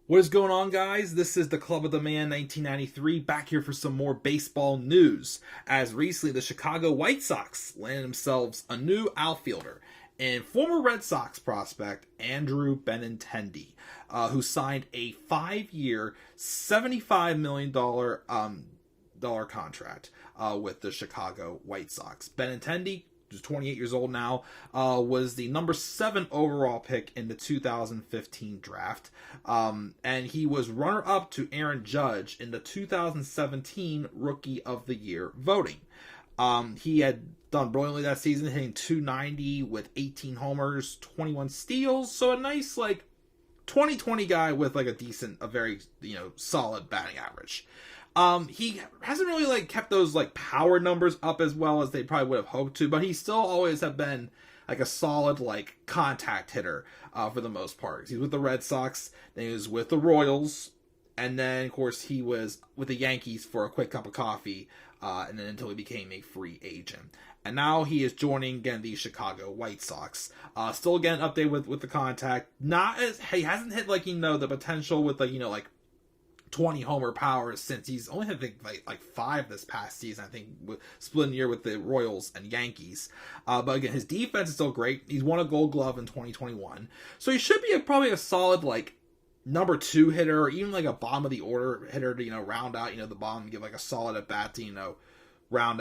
What is going on, guys? This is the Club of the Man 1993, back here for some more baseball news. As recently, the Chicago White Sox landed themselves a new outfielder and former Red Sox prospect Andrew Benintendi, who signed a 5-year, $75 million contract with the Chicago White Sox. Benintendi, who's 28 years old now, was the number 7 overall pick in the 2015 draft. And he was runner-up to Aaron Judge in the 2017 Rookie of the Year voting. He had done brilliantly that season, hitting .290 with 18 homers, 21 steals. So a nice, 2020 guy with, a very, solid batting average. He hasn't really kept those power numbers up as well as they probably would have hoped to, but he still always have been a solid contact hitter for the most part. He's with the Red Sox, then he was with the Royals, and then of course he was with the Yankees for a quick cup of coffee, and then until he became a free agent. And now he is joining again the Chicago White Sox. Still again update with the contact. Not as he hasn't hit the potential with 20 homer power since he's only had like 5 this past season, I think, with splitting year with the Royals and Yankees. But again, his defense is still great. He's won a Gold Glove in 2021, so he should be probably a solid number 2 hitter, or even a bottom of the order hitter to round out the bottom and give a solid at bat to round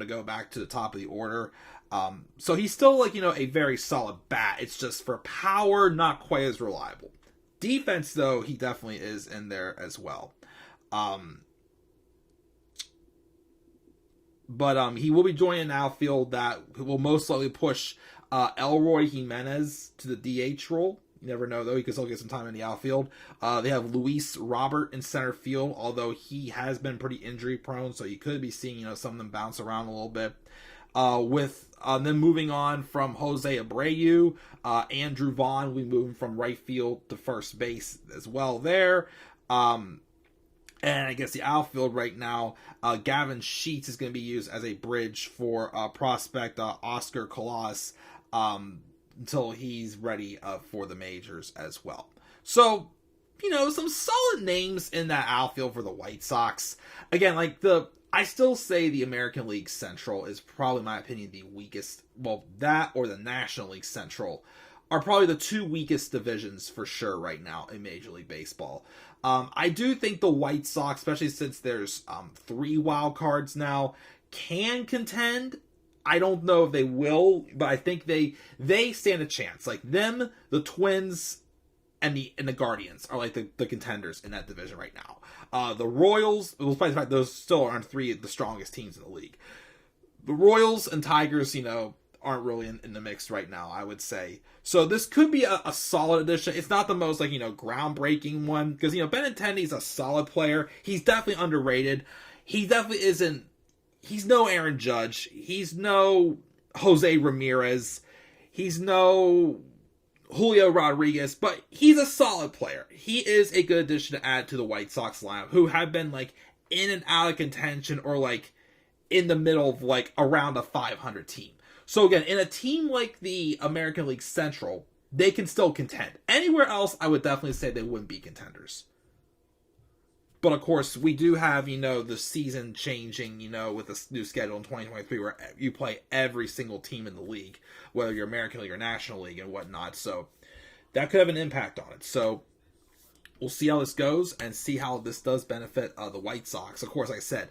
to go back to the top of the order. So he's still a very solid bat. It's just for power, not quite as reliable. Defense, though, he definitely is in there as well. But he will be joining an outfield that will most likely push Elroy Jimenez to the DH role. You never know, though. He could still get some time in the outfield. They have Luis Robert in center field, although he has been pretty injury prone, so you could be seeing some of them bounce around a little bit. Then moving on from Jose Abreu, Andrew Vaughn will be moving from right field to first base as well there. And I guess the outfield right now, Gavin Sheets is going to be used as a bridge for prospect Oscar Colas until he's ready for the majors as well. So, some solid names in that outfield for the White Sox. Again, I still say the American League Central is probably, in my opinion, the weakest. Well, that or the National League Central are probably the 2 weakest divisions for sure right now in Major League Baseball. I do think the White Sox, especially since there's 3 wild cards now, can contend. I don't know if they will, but I think they stand a chance. Them, the Twins, and the Guardians are the contenders in that division right now. The Royals, despite the fact those still aren't 3 of the strongest teams in the league. The Royals and Tigers, aren't really in the mix right now, I would say. So this could be a solid addition. It's not the most groundbreaking one, because Benintendi's a solid player. He's definitely underrated. He definitely isn't. He's no Aaron Judge. He's no Jose Ramirez. He's no Julio Rodriguez, but he's a solid player. He is a good addition to add to the White Sox lineup, who have been in and out of contention, or in the middle of around a 500 team. So again, in a team like the American League Central, they can still contend. Anywhere else, I would definitely say they wouldn't be contenders. But of course, we do have, the season changing, with the new schedule in 2023 where you play every single team in the league, whether you're American League or National League and whatnot. So that could have an impact on it. So we'll see how this goes and see how this does benefit the White Sox. Of course, like I said,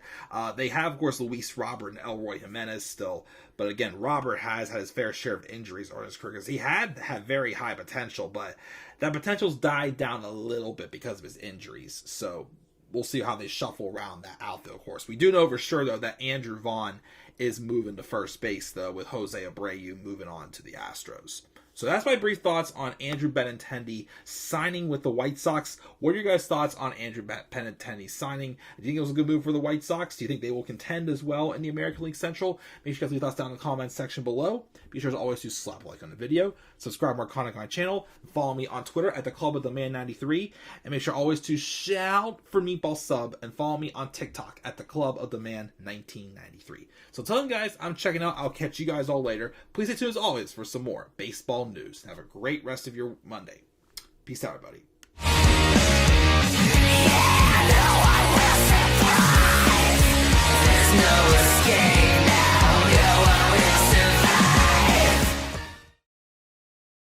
they have, of course, Luis Robert and Elroy Jimenez still. But again, Robert has had his fair share of injuries on his career, because he had very high potential, but that potential's died down a little bit because of his injuries. So we'll see how they shuffle around that outfield, of course. We do know for sure, though, that Andrew Vaughn is moving to first base, though, with Jose Abreu moving on to the Astros. So that's my brief thoughts on Andrew Benintendi signing with the White Sox. What are your guys' thoughts on Andrew Benintendi signing? Do you think it was a good move for the White Sox? Do you think they will contend as well in the American League Central? Make sure you guys leave your thoughts down in the comments section below. Be sure as always to slap a like on the video, subscribe more content on my channel, follow me on Twitter at the Club of the Man 93, and make sure always to shout for Meatball Sub and follow me on TikTok at the Club of the Man 1993. So until then, guys, I'm checking out. I'll catch you guys all later. Please stay tuned as always for some more baseball news. Have a great rest of your Monday. Peace out, everybody.